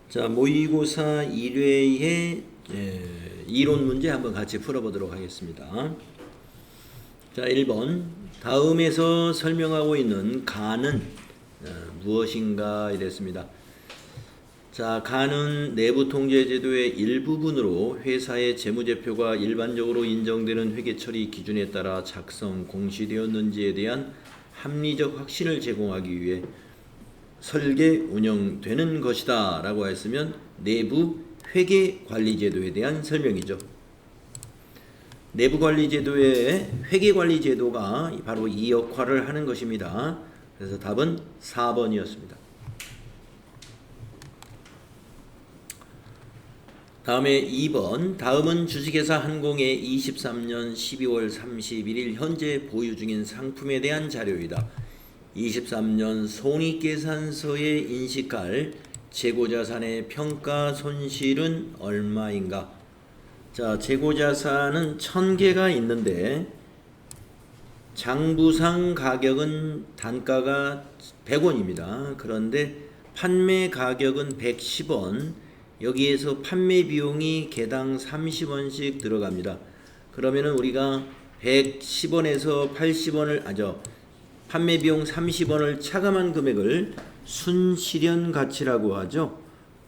자, 모의고사 1회의 이론 문제 한번 같이 풀어보도록 하겠습니다. 자, 1번. 다음에서 설명하고 있는 가는 무엇인가 이랬습니다. 자, 가는 내부통제제도의 일부분으로 회사의 재무제표가 일반적으로 인정되는 회계처리 기준에 따라 작성, 공시되었는지에 대한 합리적 확신을 제공하기 위해 설계, 운영되는 것이다 라고 했으면 내부 회계관리제도에 대한 설명이죠. 내부관리제도의 회계관리제도가 바로 이 역할을 하는 것입니다. 그래서 답은 4번이었습니다. 다음에 2번. 다음은 주식회사 한공의 23년 12월 31일 현재 보유 중인 상품에 대한 자료이다. 23년 손익계산서에 인식할 재고자산의 평가 손실은 얼마인가? 자, 재고자산은 1000개가 있는데 장부상 가격은 단가가 100원입니다. 그런데 판매 가격은 110원. 여기에서 판매 비용이 개당 30원씩 들어갑니다. 그러면은 우리가 110원에서 80원을 판매 비용 30원을 차감한 금액을 순실현 가치라고 하죠.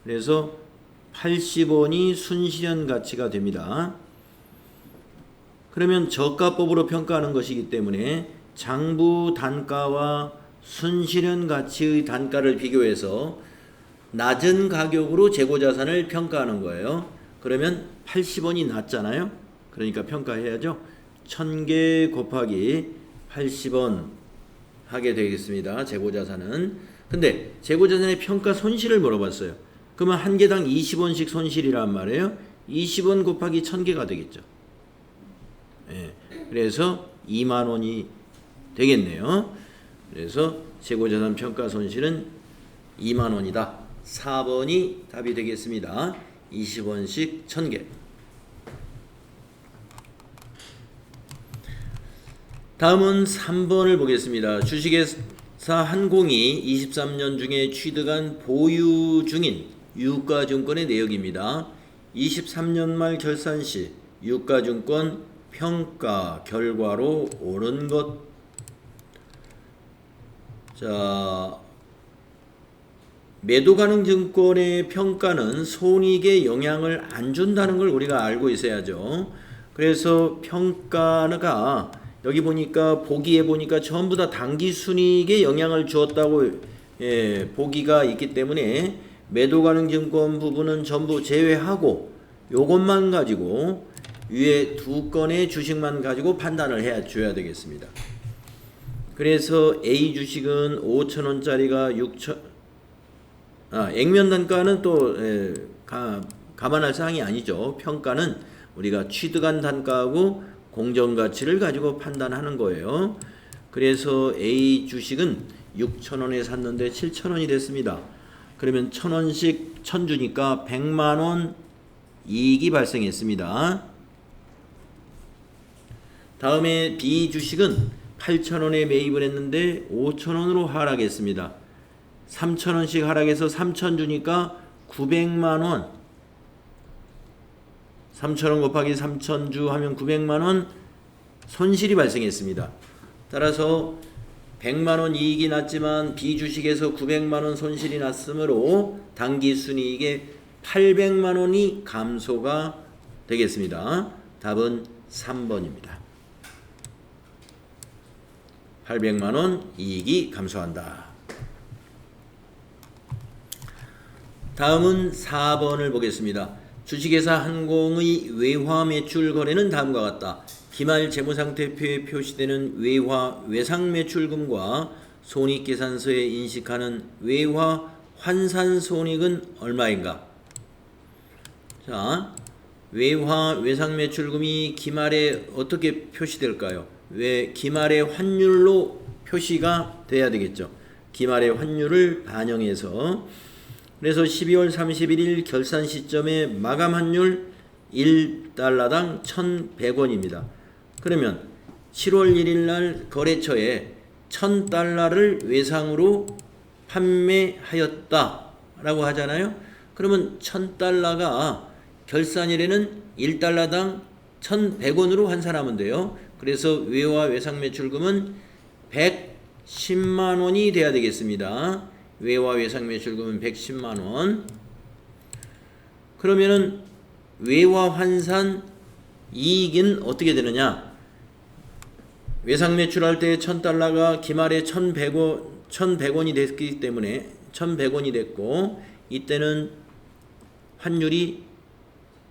그래서 80원이 순실현 가치가 됩니다. 그러면 저가법으로 평가하는 것이기 때문에 장부 단가와 순실현 가치의 단가를 비교해서 낮은 가격으로 재고자산을 평가하는 거예요. 그러면 80원이 낮잖아요. 그러니까 평가해야죠. 1000개 곱하기 80원 하게 되겠습니다. 재고자산은. 근데 재고자산의 평가 손실을 물어봤어요. 그러면 한 개당 20원씩 손실이란 말이에요. 20원 곱하기 1000개가 되겠죠. 예, 그래서 2만원이 되겠네요. 그래서 재고자산 평가 손실은 2만원이다. 4번이 답이 되겠습니다. 20원씩 1000개. 다음은 3번을 보겠습니다. 주식회사 한공이 23년 중에 취득한 보유 중인 유가증권의 내역입니다. 23년 말 결산 시 유가증권 평가 결과로 옳은 것. 자, 매도 가능 증권의 평가는 손익에 영향을 안 준다는 걸 우리가 알고 있어야죠. 그래서 평가가 여기 보니까 보기에 보니까 전부 다 당기순이익에 영향을 주었다고 보기가 있기 때문에 매도 가능 증권 부분은 전부 제외하고 요것만 가지고 위에 두 건의 주식만 가지고 판단을 해 줘야 되겠습니다. 그래서 A 주식은 5,000원짜리가 6천 액면 단가는 또 감안할 사항이 아니죠. 평가는 우리가 취득한 단가하고 공정가치를 가지고 판단하는 거예요. 그래서 A 주식은 6,000원에 샀는데 7,000원이 됐습니다. 그러면 1,000원씩 1,000주니까 100만원 이익이 발생했습니다. 다음에 B 주식은 8,000원에 매입을 했는데 5,000원으로 하락했습니다. 3,000원씩 하락해서 3,000주니까 900만원. 3,000원 곱하기 3,000주 하면 900만원 손실이 발생했습니다. 따라서 100만원 이익이 났지만 B주식에서 900만원 손실이 났으므로 당기순이익에 800만원이 감소가 되겠습니다. 답은 3번입니다. 800만원 이익이 감소한다. 다음은 4번을 보겠습니다. 주식회사 한공의 외화 매출 거래는 다음과 같다. 기말 재무상태표에 표시되는 외화 외상매출금과 손익계산서에 인식하는 외화 환산손익은 얼마인가? 자, 외화 외상매출금이 기말에 어떻게 표시될까요? 기말의 환율로 표시가 돼야 되겠죠. 기말의 환율을 반영해서. 그래서 12월 31일 결산 시점에 마감 환율 1달러당 1,100원입니다. 그러면 7월 1일 날 거래처에 1,000달러를 외상으로 판매하였다 라고 하잖아요. 그러면 1000달러가 결산일에는 1달러당 1100원으로 환산하면 돼요. 그래서 외화 외상 매출금은 110만 원이 돼야 되겠습니다. 외화 외상 매출금은 110만 원. 그러면은 외화 환산 이익은 어떻게 되느냐? 외상 매출할 때 1000달러가 기말에 1100원이 됐기 때문에 1100원이 됐고, 이때는 환율이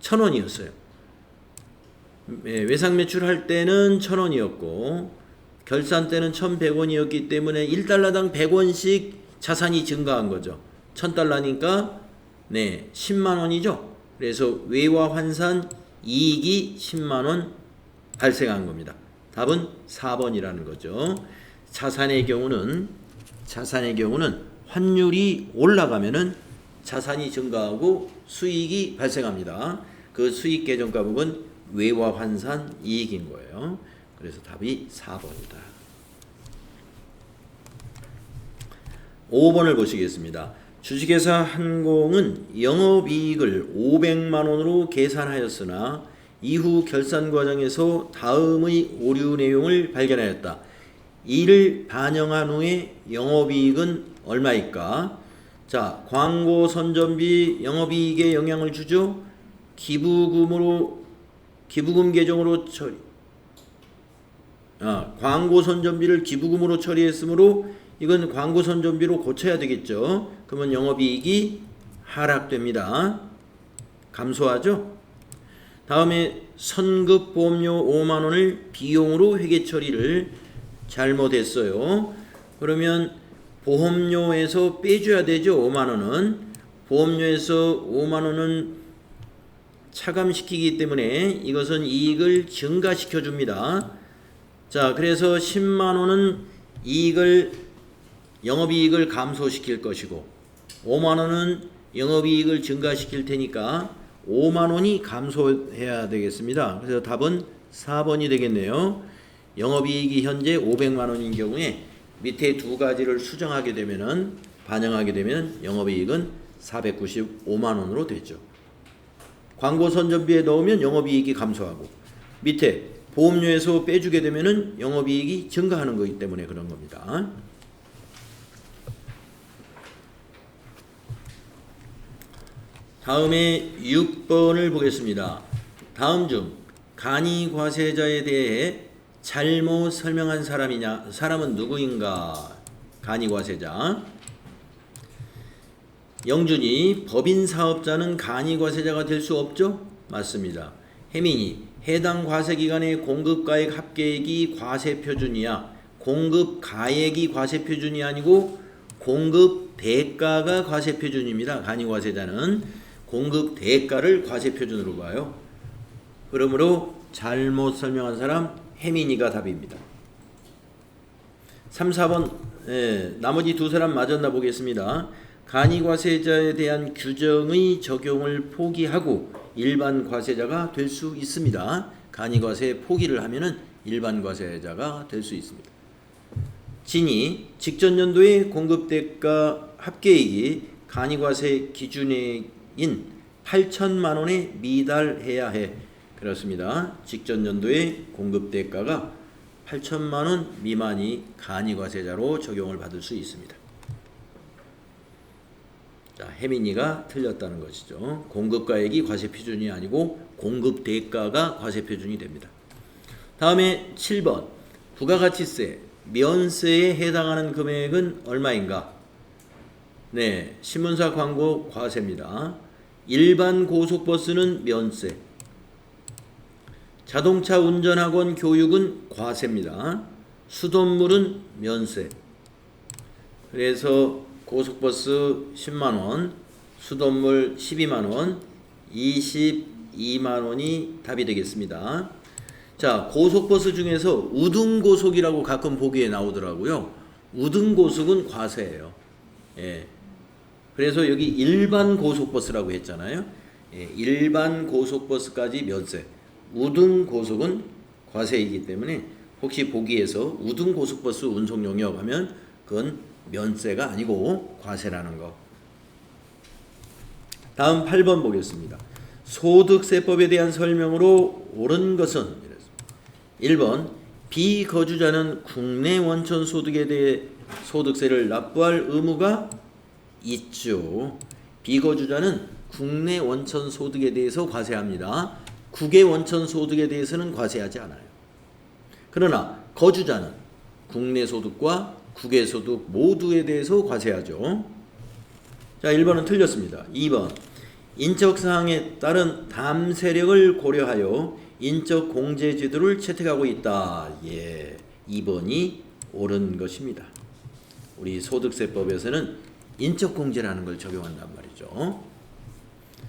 1000원이었어요. 외상 매출할 때는 1000원이었고 결산 때는 1100원이었기 때문에 1달러당 100원씩 자산이 증가한 거죠. 1000달러니까 10만 원이죠. 그래서 외화 환산 이익이 10만 원 발생한 겁니다. 답은 4번이라는 거죠. 자산의 경우는 환율이 올라가면은 자산이 증가하고 수익이 발생합니다. 그 수익 계정가목은 외화 환산 이익인 거예요. 그래서 답이 4번이다. 5번을 보시겠습니다. 주식회사 한공은 영업이익을 500만 원으로 계산하였으나 이후 결산 과정에서 다음의 오류 내용을 발견하였다. 이를 반영한 후에 영업이익은 얼마일까? 자, 광고 선전비 영업이익에 영향을 주죠. 기부금 계정으로 처리. 광고 선전비를 기부금으로 처리했으므로 이건 광고 선전비로 고쳐야 되겠죠. 그러면 영업이익이 하락됩니다. 감소하죠. 다음에 선급보험료 5만 원을 비용으로 회계 처리를 잘못했어요. 그러면 보험료에서 빼줘야 되죠. 5만 원은. 보험료에서 5만 원은 차감시키기 때문에 이것은 이익을 증가시켜 줍니다. 자, 그래서 10만 원은 영업이익을 감소시킬 것이고 5만 원은 영업이익을 증가시킬 테니까 5만 원이 감소해야 되겠습니다. 그래서 답은 4번이 되겠네요. 영업이익이 현재 500만 원인 경우에 밑에 두 가지를 수정하게 되면은 반영하게 되면 영업이익은 495만 원으로 되죠. 광고 선전비에 넣으면 영업이익이 감소하고 밑에 보험료에서 빼주게 되면은 영업이익이 증가하는 거기 때문에 그런 겁니다. 다음에 6번을 보겠습니다. 다음 중 간이과세자에 대해 잘못 설명한 사람은 누구인가? 간이과세자. 영준이 법인 사업자는 간이과세자가 될 수 없죠? 맞습니다. 혜민이 해당 과세기간의 공급가액 합계액이 과세표준이야. 공급가액이 과세표준이 아니고 공급대가가 과세표준입니다. 간이과세자는 공급대가를 과세표준으로 봐요. 그러므로 잘못 설명한 사람 혜민이가 답입니다. 3, 4번 나머지 두 사람 맞았나 보겠습니다. 간이과세자에 대한 규정의 적용을 포기하고 일반 과세자가 될 수 있습니다. 간이과세 포기를 하면은 일반 과세자가 될 수 있습니다. 진이 직전 연도의 공급대가 합계액이 간이과세 기준액인 8천만 원에 미달해야 해. 그렇습니다. 직전 연도의 공급대가가 8천만 원 미만이 간이과세자로 적용을 받을 수 있습니다. 자, 혜민이가 틀렸다는 것이죠. 공급가액이 과세표준이 아니고 공급대가가 과세표준이 됩니다. 다음에 7번 부가가치세, 면세에 해당하는 금액은 얼마인가? 신문사 광고 과세입니다. 일반 고속버스는 면세, 자동차 운전학원 교육은 과세입니다. 수돗물은 면세. 그래서 고속버스 10만원, 수돗물 12만원, 22만원이 답이 되겠습니다. 자, 고속버스 중에서 우등고속이라고 가끔 보기에 나오더라고요. 우등고속은 과세예요. 그래서 여기 일반 고속버스라고 했잖아요. 일반 고속버스까지 면세, 우등고속은 과세이기 때문에 혹시 보기에서 우등고속버스 운송 용역 하면 그건 면세가 아니고 과세라는 거. 다음 8번 보겠습니다. 소득세법에 대한 설명으로 옳은 것은 1번 비거주자는 국내 원천 소득에 대해 소득세를 납부할 의무가 있죠. 비거주자는 국내 원천 소득에 대해서 과세합니다. 국외 원천 소득에 대해서는 과세하지 않아요. 그러나 거주자는 국내 소득과 국외 소득 모두에 대해서 과세하죠. 자, 1번은 틀렸습니다. 2번 인적 사항에 따른 담세력을 고려하여 인적 공제 제도를 채택하고 있다. 예, 2번이 옳은 것입니다. 우리 소득세법에서는 인적 공제라는 걸 적용한단 말이죠.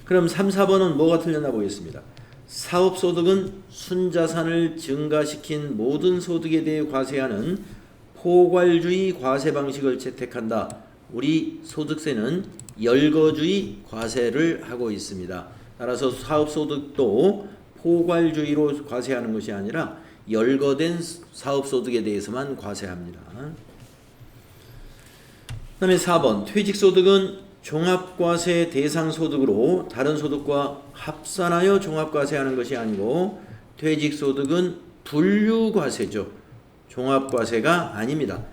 그럼 3, 4번은 뭐가 틀렸나 보겠습니다. 사업소득은 순자산을 증가시킨 모든 소득에 대해 과세하는 포괄주의 과세 방식을 채택한다. 우리 소득세는 열거주의 과세를 하고 있습니다. 따라서 사업소득도 포괄주의로 과세하는 것이 아니라 열거된 사업소득에 대해서만 과세합니다. 그 다음에 4번 퇴직소득은 종합과세 대상 소득으로 다른 소득과 합산하여 종합과세하는 것이 아니고 퇴직소득은 분류과세죠. 종합과세가 아닙니다.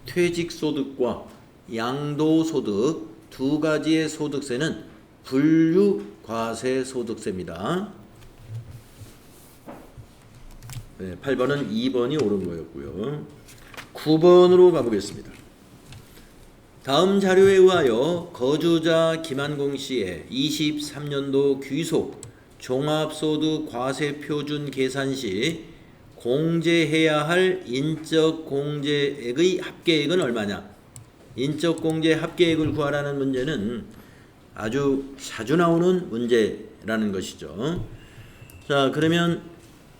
퇴직소득과 양도소득 두 가지의 소득세는 분류과세 소득세입니다. 네, 8번은 2번이 옳은 거였고요. 9번으로 가보겠습니다. 다음 자료에 의하여 거주자 김한공 씨의 23년도 귀속 종합소득 과세표준 계산 시 공제해야 할 인적 공제액의 합계액은 얼마냐? 인적 공제 합계액을 구하라는 문제는 아주 자주 나오는 문제라는 것이죠. 자, 그러면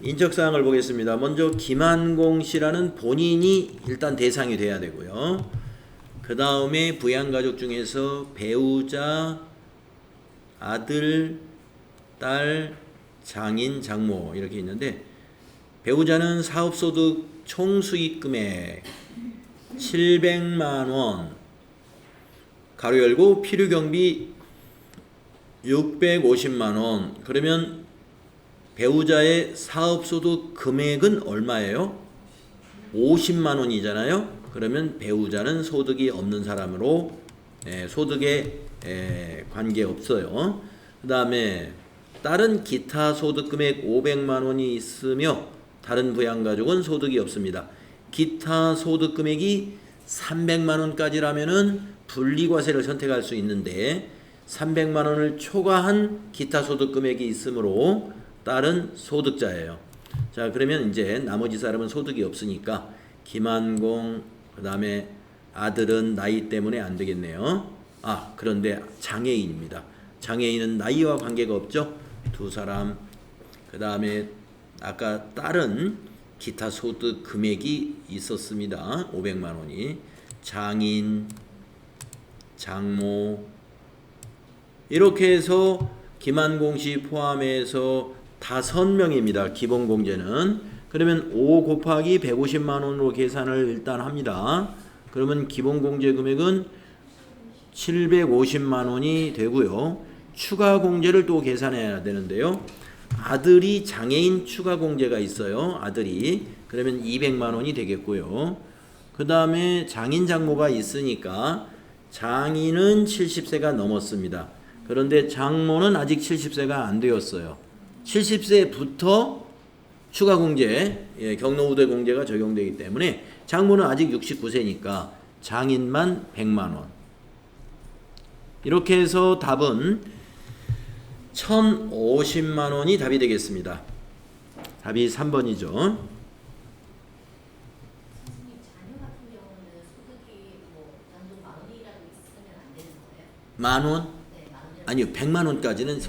인적사항을 보겠습니다. 먼저 김한공 씨라는 본인이 일단 대상이 돼야 되고요. 그 다음에 부양가족 중에서 배우자, 아들, 딸, 장인, 장모 이렇게 있는데 배우자는 사업소득 총수익금액 700만원 가로 열고 필요경비 650만원 그러면 배우자의 사업소득 금액은 얼마예요? 50만원이잖아요. 그러면 배우자는 소득이 없는 사람으로 소득에 관계없어요. 그 다음에 다른 기타 소득 금액 500만원이 있으며 다른 부양가족은 소득이 없습니다. 기타 소득 금액이 300만원까지라면은 분리과세를 선택할 수 있는데 300만원을 초과한 기타 소득 금액이 있으므로 딸은 소득자예요. 자, 그러면 이제 나머지 사람은 소득이 없으니까 김한공 그 다음에 아들은 나이 때문에 안 되겠네요. 아, 그런데 장애인입니다. 장애인은 나이와 관계가 없죠. 두 사람. 그 다음에 아까 딸은 기타 소득 금액이 있었습니다. 500만원이. 장인, 장모 이렇게 해서 김한공 씨 포함해서 5명입니다. 기본 공제는. 그러면 5 곱하기 150만원으로 계산을 일단 합니다. 그러면 기본 공제 금액은 750만원이 되고요. 추가 공제를 또 계산해야 되는데요. 아들이 장애인 추가 공제가 있어요. 아들이. 그러면 200만원이 되겠고요. 그 다음에 장인 장모가 있으니까 장인은 70세가 넘었습니다. 그런데 장모는 아직 70세가 안 되었어요. 70세부터 추가 공제, 경로우대 공제가 적용되기 때문에 장모는 아직 69세니까 장인만 100만원. 이렇게 해서 답은 1050만원이 답이 되겠습니다. 답이 3번이죠. 자녀 같은 경우는 소득이 단돈 10,000원이라도 있으면 안 되는 거예요? 만원? 네, 10,000원이라도. 아니요, 100만원까지는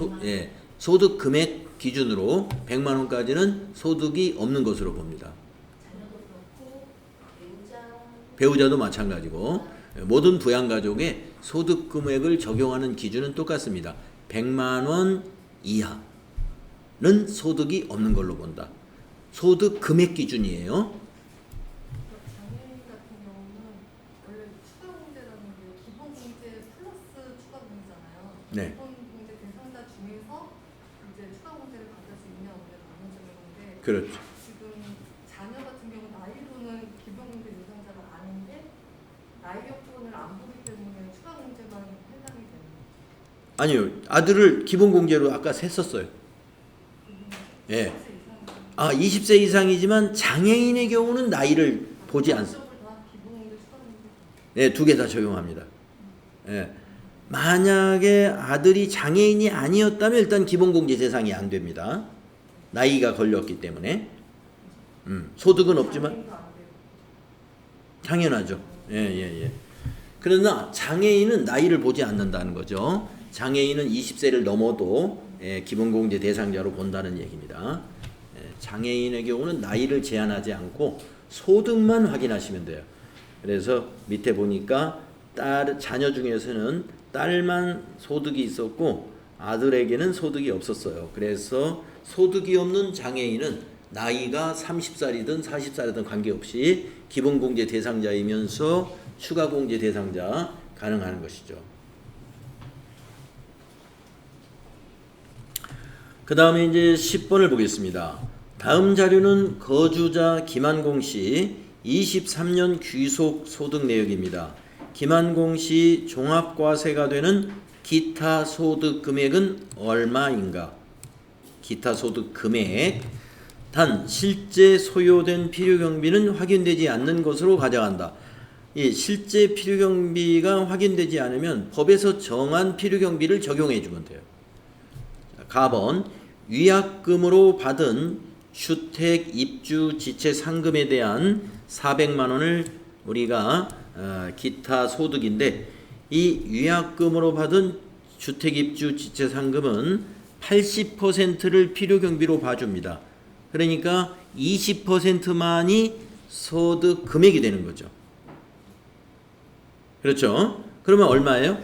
소득 금액 기준으로 100만원까지는 소득이 없는 것으로 봅니다. 자녀도 그렇고 배우자도 마찬가지고 모든 부양가족의 소득 금액을 적용하는 기준은 똑같습니다. 100만원 이하는 소득이 없는 걸로 본다. 소득 금액 기준이에요. 장애인 같은 경우는 원래 추가 공제라는 게 기본 공제 플러스 추가 공제잖아요. 네. 기본 공제 이제 추가 공제를 받을 수 있냐 없냐 가능성이 있는데 그렇죠. 지금 자녀 같은 경우 나이로는 기본공제 대상자가 아닌데 나이 여건을 안 보기 때문에 추가 공제만 해당이 되는 거죠. 아니요. 아들을 기본 공제로 아까 셌었어요. 예. 아, 20세 이상이지만 장애인의 경우는 나이를 보지 않습니다. 네, 두 개 다 적용합니다. 예. 만약에 아들이 장애인이 아니었다면 일단 기본공제 대상이 안 됩니다. 나이가 걸렸기 때문에. 소득은 없지만 당연하죠. 예. 그러나 장애인은 나이를 보지 않는다는 거죠. 장애인은 20세를 넘어도 기본공제 대상자로 본다는 얘기입니다. 장애인의 경우는 나이를 제한하지 않고 소득만 확인하시면 돼요. 그래서 밑에 보니까 자녀 중에서는 딸만 소득이 있었고 아들에게는 소득이 없었어요. 그래서 소득이 없는 장애인은 나이가 30살이든 40살이든 관계없이 기본공제 대상자이면서 추가공제 대상자 가능한 것이죠. 그 다음에 이제 10번을 보겠습니다. 다음 자료는 거주자 김한공 씨 23년 귀속 소득 내역입니다. 김한공 씨 종합과세가 되는 기타 소득 금액은 얼마인가? 기타 소득 금액. 단 실제 소요된 필요경비는 확인되지 않는 것으로 가정한다. 이 실제 필요경비가 확인되지 않으면 법에서 정한 필요경비를 적용해 주면 돼요. 가번 위약금으로 받은 주택 입주 지체 상금에 대한 400만 원을 우리가 기타 소득인데 이 위약금으로 받은 주택 입주 지체 상금은 80%를 필요 경비로 봐줍니다. 그러니까 20%만이 소득 금액이 되는 거죠. 그렇죠? 그러면 얼마예요?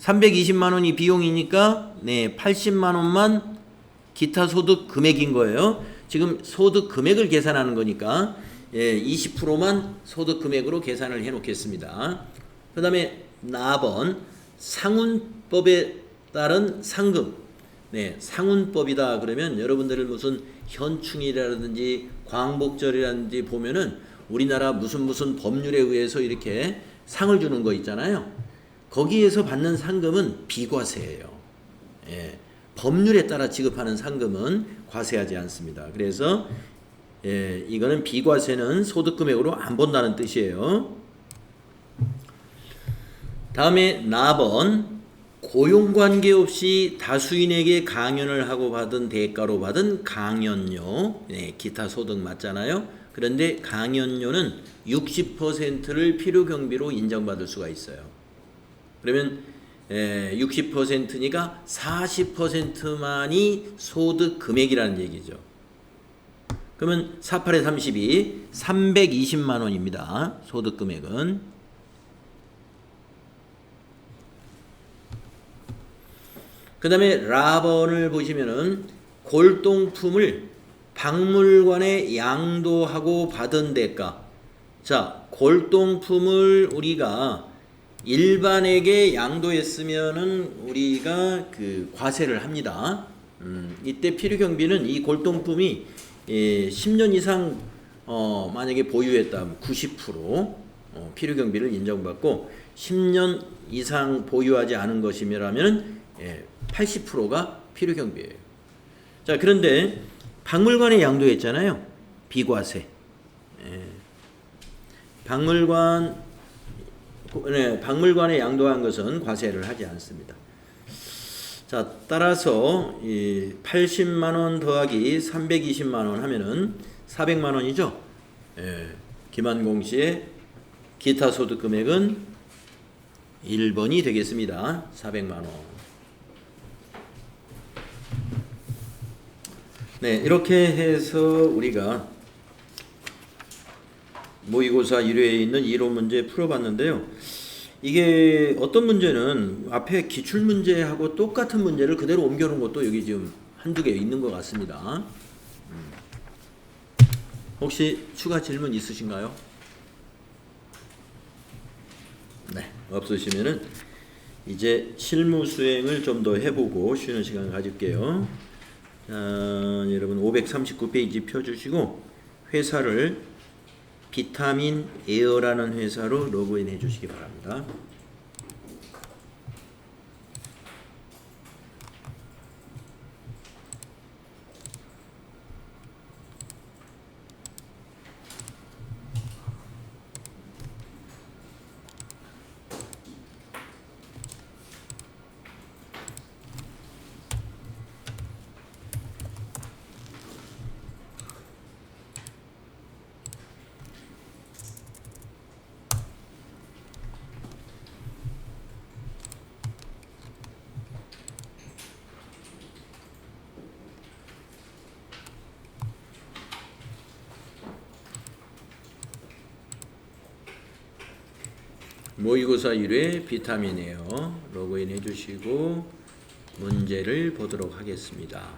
320만 원이 비용이니까 80만 원만 기타 소득 금액인 거예요. 지금 소득 금액을 계산하는 거니까 20%만 소득 금액으로 계산을 해 놓겠습니다. 그 다음에 4번 상훈법에 따른 상금. 상훈법이다 그러면 여러분들 무슨 현충이라든지 광복절이라든지 보면은 우리나라 무슨 법률에 의해서 이렇게 상을 주는 거 있잖아요. 거기에서 받는 상금은 비과세예요. 법률에 따라 지급하는 상금은 과세하지 않습니다. 그래서 이거는 비과세는 소득금액으로 안 본다는 뜻이에요. 다음에 4번 고용관계 없이 다수인에게 강연을 하고 받은 대가로 받은 강연료, 기타 소득 맞잖아요. 그런데 강연료는 60%를 필요경비로 인정받을 수가 있어요. 그러면 60%니까 40%만이 소득 금액이라는 얘기죠. 그러면 48에 32, 320만 원입니다. 소득 금액은. 그 다음에 라번을 보시면은 골동품을 박물관에 양도하고 받은 대가. 자, 골동품을 우리가 일반에게 양도했으면은 우리가 그 과세를 합니다. 이때 필요경비는 이 골동품이 10년 이상 만약에 보유했다면 90% 필요경비를 인정받고 10년 이상 보유하지 않은 것이면 80%가 필요경비예요. 자, 그런데 박물관에 양도했잖아요. 비과세. 박물관에 양도한 것은 과세를 하지 않습니다. 자, 따라서 이 80만 원 더하기 320만 원 하면은 400만 원이죠. 김한공 씨의 기타 소득 금액은 1번이 되겠습니다. 400만 원. 이렇게 해서 우리가 모의고사 1회에 있는 이론 문제 풀어봤는데요. 이게 어떤 문제는 앞에 기출문제하고 똑같은 문제를 그대로 옮겨놓은 것도 여기 지금 한두 개 있는 것 같습니다. 혹시 추가 질문 있으신가요? 없으시면은 이제 실무 수행을 좀 더 해보고 쉬는 시간 가질게요. 자, 여러분 539페이지 펴주시고 회사를 비타민 에어라는 회사로 로그인 해주시기 바랍니다. 모의고사 1회 비타민이에요. 로그인 해주시고 문제를 보도록 하겠습니다.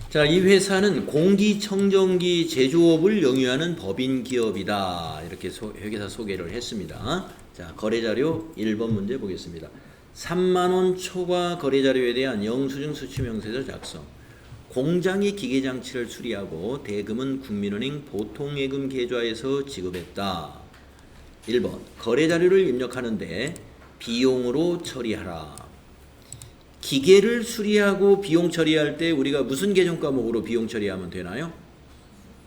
자, 이 회사는 공기청정기 제조업을 영위하는 법인 기업이다. 이렇게 회계사 소개를 했습니다. 자, 거래자료 1번 문제 보겠습니다. 3만원 초과 거래자료에 대한 영수증 수취명세서 작성. 공장의 기계장치를 수리하고 대금은 국민은행 보통예금 계좌에서 지급했다. 1번 거래자료를 입력하는데 비용으로 처리하라. 기계를 수리하고 비용 처리할 때 우리가 무슨 계정 과목으로 비용 처리하면 되나요?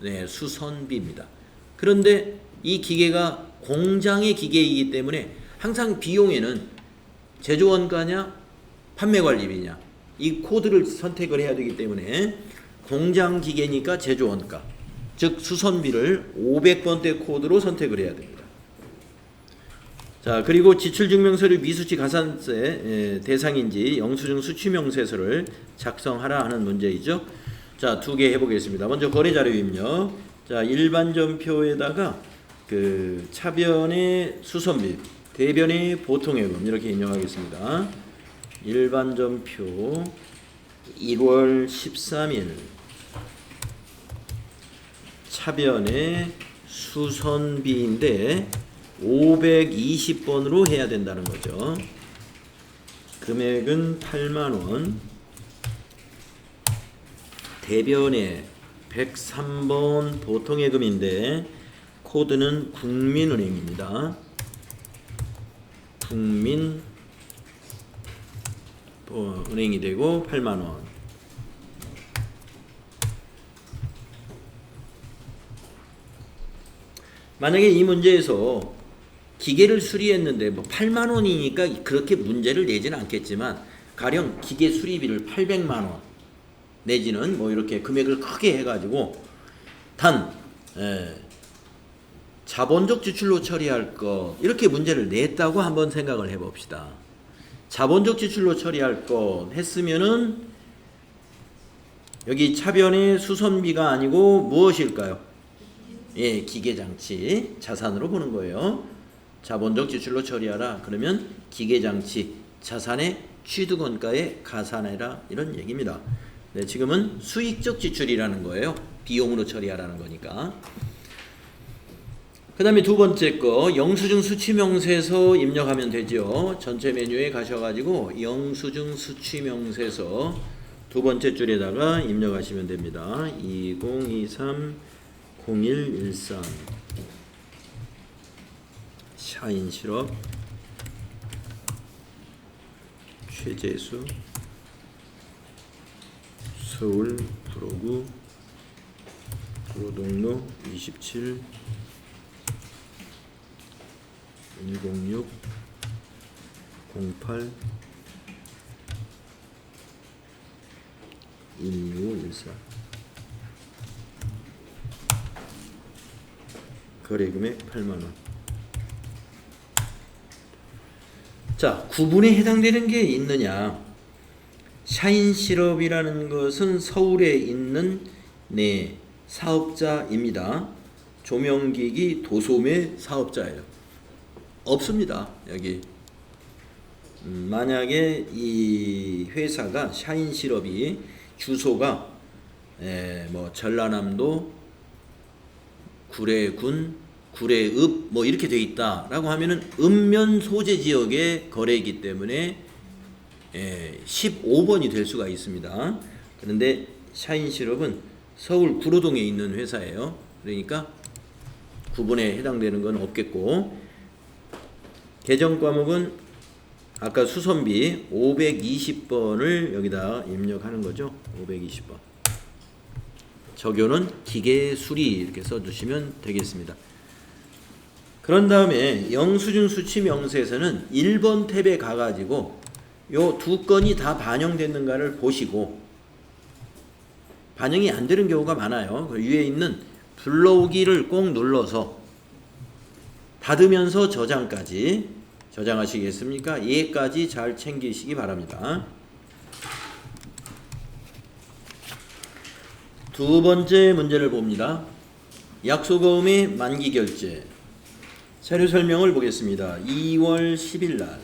네, 수선비입니다. 그런데 이 기계가 공장의 기계이기 때문에 항상 비용에는 제조원가냐 판매관리비냐 이 코드를 선택을 해야 되기 때문에 공장 기계니까 제조원가, 즉 수선비를 500번대 코드로 선택을 해야 됩니다. 자, 그리고 지출증명서를 미수치 가산세 대상인지 영수증 수취명세서를 작성하라 하는 문제이죠. 자, 두 개 해보겠습니다. 먼저 거래자료 입력. 자, 일반전표에다가 그 차변의 수선비, 대변의 보통예금 이렇게 입력하겠습니다. 일반전표 1월 13일 차변의 수선비인데 520번으로 해야 된다는 거죠. 금액은 8만원, 대변의 103번 보통예금인데 코드는 국민은행입니다. 은행이 되고 8만원. 만약에 이 문제에서 기계를 수리했는데 뭐 8만원이니까 그렇게 문제를 내지는 않겠지만 가령 기계 수리비를 800만원 내지는 뭐 이렇게 금액을 크게 해가지고 단 자본적 지출로 처리할 것 이렇게 문제를 냈다고 한번 생각을 해봅시다. 자본적 지출로 처리할 것 했으면은 여기 차변의 수선비가 아니고 무엇일까요? 예, 기계장치 자산으로 보는 거예요. 자본적 지출로 처리하라. 그러면 기계장치 자산의 취득원가에 가산해라 이런 얘기입니다. 네, 지금은 수익적 지출이라는 거예요. 비용으로 처리하라는 거니까. 그 다음에 두 번째 거 영수증 수취명세서 입력하면 되죠. 전체 메뉴에 가셔가지고 영수증 수취명세서 두 번째 줄에다가 입력하시면 됩니다. 2023-0113 샤인실업 최재수 서울 구로구 구로동로 27 106 08 1614 거래금액 8만원. 자, 구분에 해당되는 게 있느냐. 샤인실업이라는 것은 서울에 있는 네 사업자입니다. 조명기기 도소매 사업자예요. 없습니다. 여기 만약에 이 회사가 샤인실업이 주소가 뭐 전라남도 구례군 구례읍 뭐 이렇게 돼 있다라고 하면은 읍면 소재 지역의 거래이기 때문에 15번이 될 수가 있습니다. 그런데 샤인시럽은 서울 구로동에 있는 회사예요. 그러니까 구분에 해당되는 건 없겠고, 개정 과목은 아까 수선비 520번을 여기다 입력하는 거죠. 520번. 적요는 기계수리 이렇게 써주시면 되겠습니다. 그런 다음에 영수증 수취 명세에서는 1번 탭에 가가지고 요 두 건이 다 반영됐는가를 보시고, 반영이 안 되는 경우가 많아요. 그 위에 있는 불러오기를 꼭 눌러서 닫으면서 저장까지 저장하시겠습니까? 얘까지 잘 챙기시기 바랍니다. 두 번째 문제를 봅니다. 약속어음의 만기 결제. 자료 설명을 보겠습니다. 2월 10일 날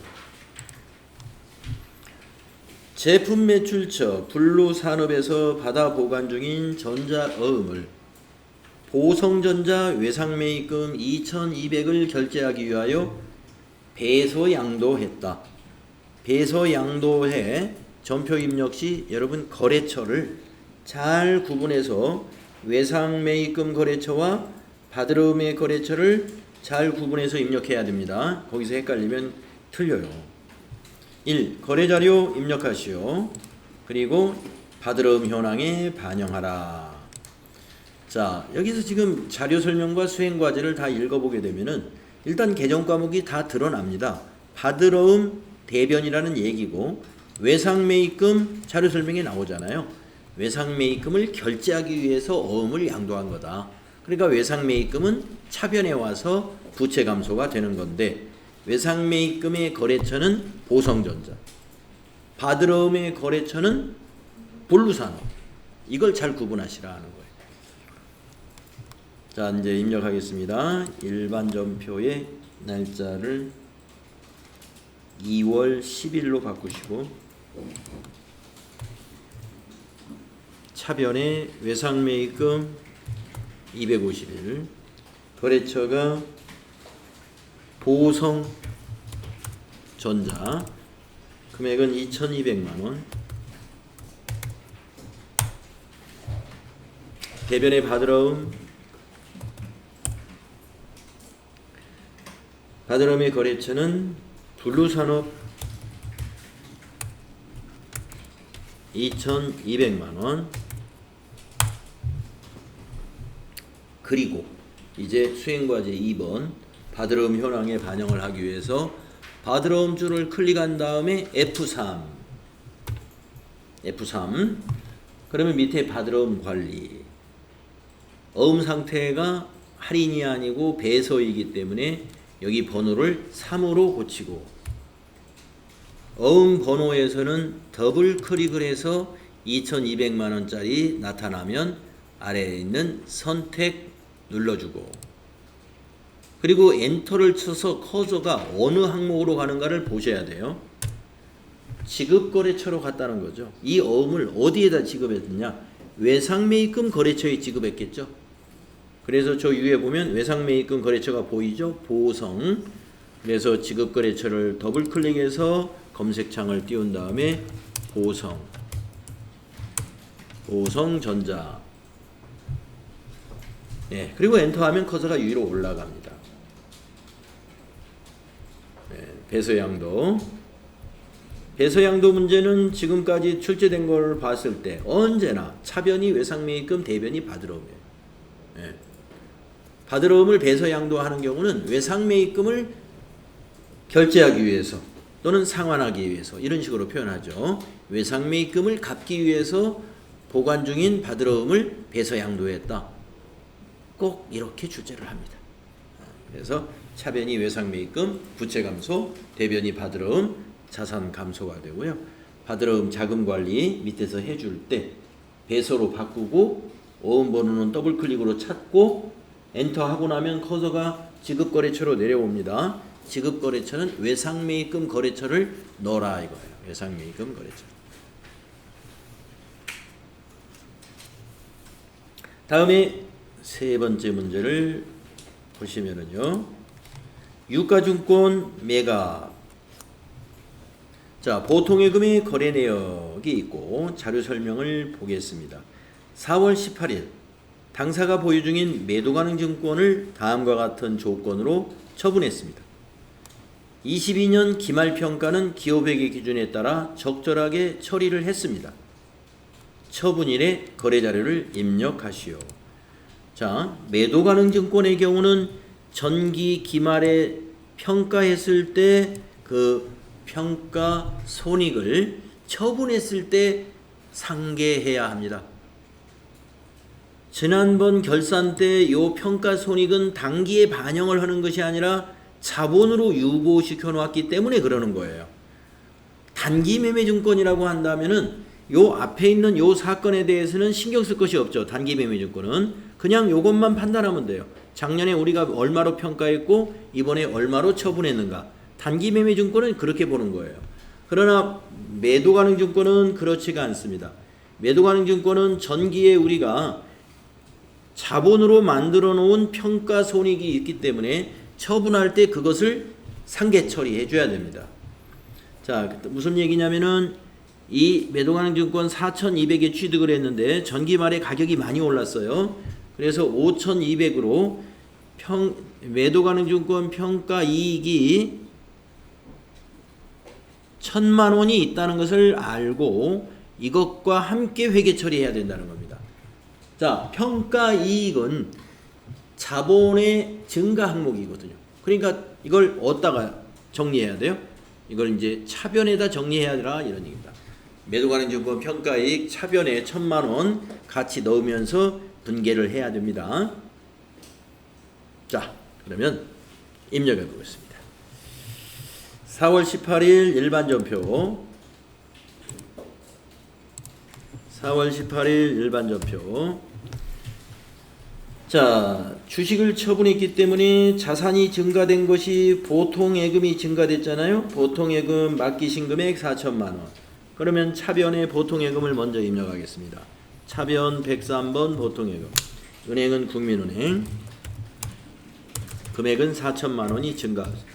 제품 매출처 블루산업에서 받아 보관 중인 전자어음을 보성전자 외상매입금 2,200을 결제하기 위하여 배서양도했다. 배서양도해 전표 입력 시 여러분 거래처를 잘 구분해서 외상매입금 거래처와 받으러음의 거래처를 잘 구분해서 입력해야 됩니다. 거기서 헷갈리면 틀려요. 1. 거래자료 입력하시오. 그리고 받으러음 현황에 반영하라. 자, 여기서 지금 자료 설명과 수행 과제를 다 읽어보게 되면은 일단 개정 과목이 다 드러납니다. 받으러음 대변이라는 얘기고, 외상매입금 자료 설명에 나오잖아요. 외상매입금을 결제하기 위해서 어음을 양도한 거다. 그러니까 외상매입금은 차변에 와서 부채 감소가 되는 건데, 외상매입금의 거래처는 보성전자, 받으러음의 거래처는 블루산업. 이걸 잘 구분하시라 하는 거예요. 자, 이제 입력하겠습니다. 일반 전표의 날짜를 2월 10일로 바꾸시고, 차변에 외상매입금 250일, 거래처가 보성전자, 금액은 2,200만원, 대변의 받으러음의 거래처는 블루산업 2,200만원. 그리고 이제 수행과제 2번 받으러음 현황에 반영을 하기 위해서 받으러음 줄을 클릭한 다음에 F3 그러면 밑에 받으러음 관리, 어음 상태가 할인이 아니고 배서이기 때문에 여기 번호를 3으로 고치고, 어음 번호에서는 더블 클릭을 해서 2,200만원짜리 나타나면 아래에 있는 선택 눌러주고, 그리고 엔터를 쳐서 커서가 어느 항목으로 가는가를 보셔야 돼요. 지급거래처로 갔다는 거죠. 이 어음을 어디에다 지급했느냐? 외상매입금 거래처에 지급했겠죠. 그래서 저 위에 보면 외상매입금 거래처가 보이죠? 보성. 그래서 지급거래처를 더블 클릭해서 검색창을 띄운 다음에 보성전자. 네, 그리고 엔터하면 커서가 위로 올라갑니다. 네, 배서양도 문제는 지금까지 출제된 걸 봤을 때 언제나 차변이 외상매입금, 대변이 받으러음이에요. 네. 받으러음을 배서양도하는 경우는 외상매입금을 결제하기 위해서 또는 상환하기 위해서 이런 식으로 표현하죠. 외상매입금을 갚기 위해서 보관 중인 받으러음을 배서양도했다. 꼭 이렇게 출제를 합니다. 그래서 차변이 외상매입금, 부채 감소, 대변이 받으러음, 자산 감소가 되고요. 받으러음 자금관리 밑에서 해줄 때 배서로 바꾸고, 어음 번호는 더블 클릭으로 찾고 엔터 하고 나면 커서가 지급거래처로 내려옵니다. 지급거래처는 외상매입금 거래처를 넣어라 이거예요. 외상매입금 거래처. 다음에 세 번째 문제를 보시면은요. 유가증권 매각. 자, 보통예금의 거래 내역이 있고 자료 설명을 보겠습니다. 4월 18일 당사가 보유 중인 매도 가능 증권을 다음과 같은 조건으로 처분했습니다. 22년 기말평가는 기업회계 기준에 따라 적절하게 처리를 했습니다. 처분일에 거래자료를 입력하시오. 자, 매도 가능 증권의 경우는 전기 기말에 평가했을 때 그 평가 손익을 처분했을 때 상계해야 합니다. 지난번 결산 때 요 평가 손익은 당기에 반영을 하는 것이 아니라 자본으로 유보시켜 놓았기 때문에 그러는 거예요. 단기 매매 증권이라고 한다면은 요 앞에 있는 요 사건에 대해서는 신경 쓸 것이 없죠. 단기 매매 증권은 그냥 요것만 판단하면 돼요. 작년에 우리가 얼마로 평가했고 이번에 얼마로 처분했는가. 단기 매매 증권은 그렇게 보는 거예요. 그러나 매도 가능 증권은 그렇지가 않습니다. 매도 가능 증권은 전기에 우리가 자본으로 만들어 놓은 평가 손익이 있기 때문에 처분할 때 그것을 상계 처리해 줘야 됩니다. 자, 무슨 얘기냐면은 이 매도 가능 증권 4,200에 취득을 했는데 전기 말에 가격이 많이 올랐어요. 그래서 5,200으로 매도 가능 증권 평가 이익이 1,000만 원이 있다는 것을 알고 이것과 함께 회계 처리해야 된다는 겁니다. 자, 평가 이익은 자본의 증가 항목이거든요. 그러니까 이걸 어디다가 정리해야 돼요? 이걸 이제 차변에다 정리해야 되라 이런 얘기입니다. 매도 가능 증권 평가 이익 차변에 1,000만 원 같이 넣으면서 분계를 해야 됩니다. 자, 그러면 입력해 보겠습니다. 4월 18일 일반전표 4월 18일 일반전표. 자, 주식을 처분했기 때문에 자산이 증가된 것이 보통예금이 증가됐잖아요. 보통예금 맡기신 금액 4천만 원. 그러면 차변에 보통예금을 먼저 입력하겠습니다. 차변 103번 보통예금. 은행은 국민은행. 금액은 4천만 원이 증가합니다.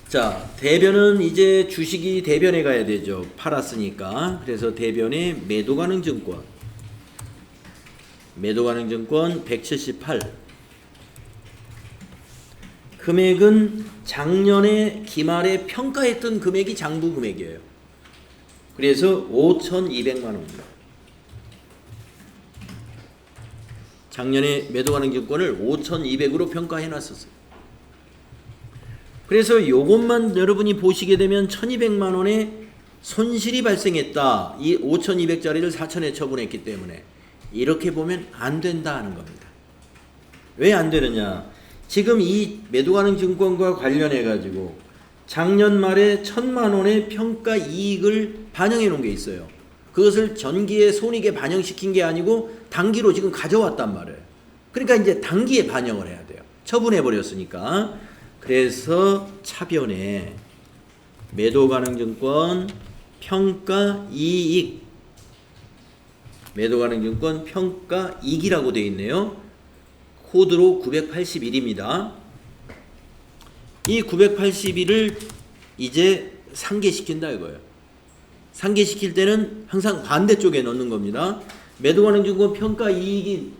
자, 대변은 이제 주식이 대변에 가야 되죠. 팔았으니까. 그래서 대변에 매도 가능 증권. 매도 가능 증권 178. 금액은 작년에 기말에 평가했던 금액이 장부 금액이에요. 그래서 5,200만 원입니다. 작년에 매도 가능 증권을 5,200으로 평가해 놨었어요. 그래서 요것만 여러분이 보시게 되면 1,200만 원의 손실이 발생했다. 이 5,200짜리를 4,000에 처분했기 때문에 이렇게 보면 안 된다는 겁니다. 왜 안 되느냐? 지금 이 매도 가능 증권과 관련해 가지고 작년 말에 1,000만 원의 평가 이익을 반영해 놓은 게 있어요. 그것을 전기의 손익에 반영시킨 게 아니고 단기로 지금 가져왔단 말이에요. 그러니까 이제 단기에 반영을 해야 돼요. 처분해 버렸으니까. 그래서 차변에 매도 가능 증권 평가 이익, 매도 가능 증권 평가 이익이라고 되어 있네요. 코드로 981입니다. 이 981을 이제 상계시킨다 이거예요. 상계시킬 때는 항상 반대쪽에 넣는 겁니다. 매도 가능 증권 평가 이익이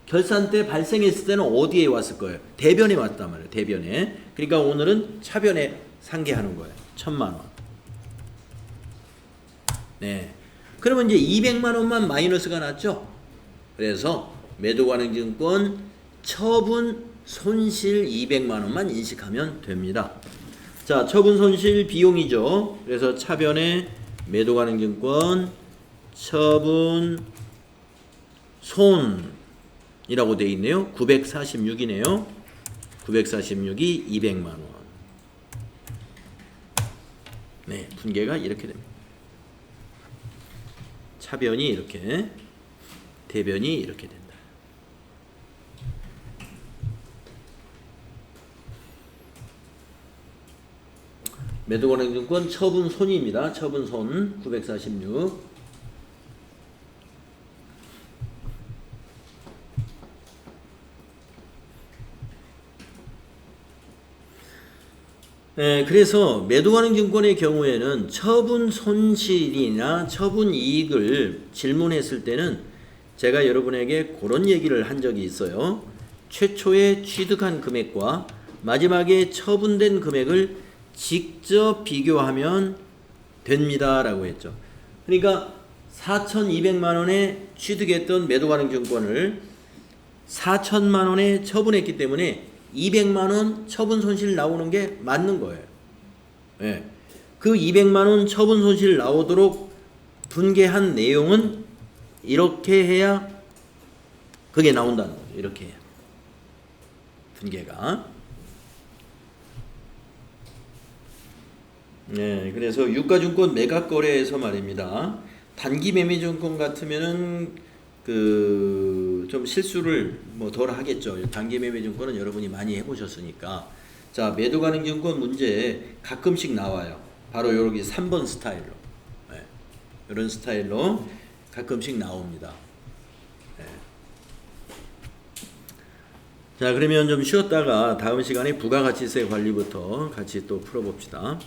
결산 때 발생했을 때는 어디에 왔을 거예요? 대변에 왔단 말이에요. 대변에. 그러니까 오늘은 차변에 상계하는 거예요. 1,000만 원. 네. 그러면 이제 200만 원만 마이너스가 났죠? 그래서 매도 가능 증권 처분 손실 200만 원만 인식하면 됩니다. 자, 처분 손실 비용이죠. 그래서 차변에 매도 가능 증권 처분 손 이라고 되어 있네요. 946이네요. 946이 200만 원. 네, 분계가 이렇게 됩니다. 차변이 이렇게, 대변이 이렇게 된다. 매도 가능 증권 처분 손입니다. 처분 손 946. 그래서 매도가능증권의 경우에는 처분 손실이나 처분 이익을 질문했을 때는 제가 여러분에게 그런 얘기를 한 적이 있어요. 최초에 취득한 금액과 마지막에 처분된 금액을 직접 비교하면 됩니다 라고 했죠. 그러니까 4,200만 원에 취득했던 매도가능증권을 4천만 원에 처분했기 때문에 200만 원 처분 손실 나오는 게 맞는 거예요. 예. 그 200만 원 처분 손실 나오도록 분개한 내용은 이렇게 해야 그게 나온다는 거죠. 이렇게 해야. 분개가. 네, 그래서 유가증권 매각거래에서 말입니다. 단기 매매증권 같으면은 좀 실수를 뭐 덜 하겠죠. 단기 매매증권은 여러분이 많이 해보셨으니까. 자, 매도가능증권 문제 가끔씩 나와요. 바로 여기 3번 스타일로. 네, 이런 스타일로 가끔씩 나옵니다. 네. 자, 그러면 좀 쉬었다가 다음 시간에 부가가치세 관리부터 같이 또 풀어봅시다.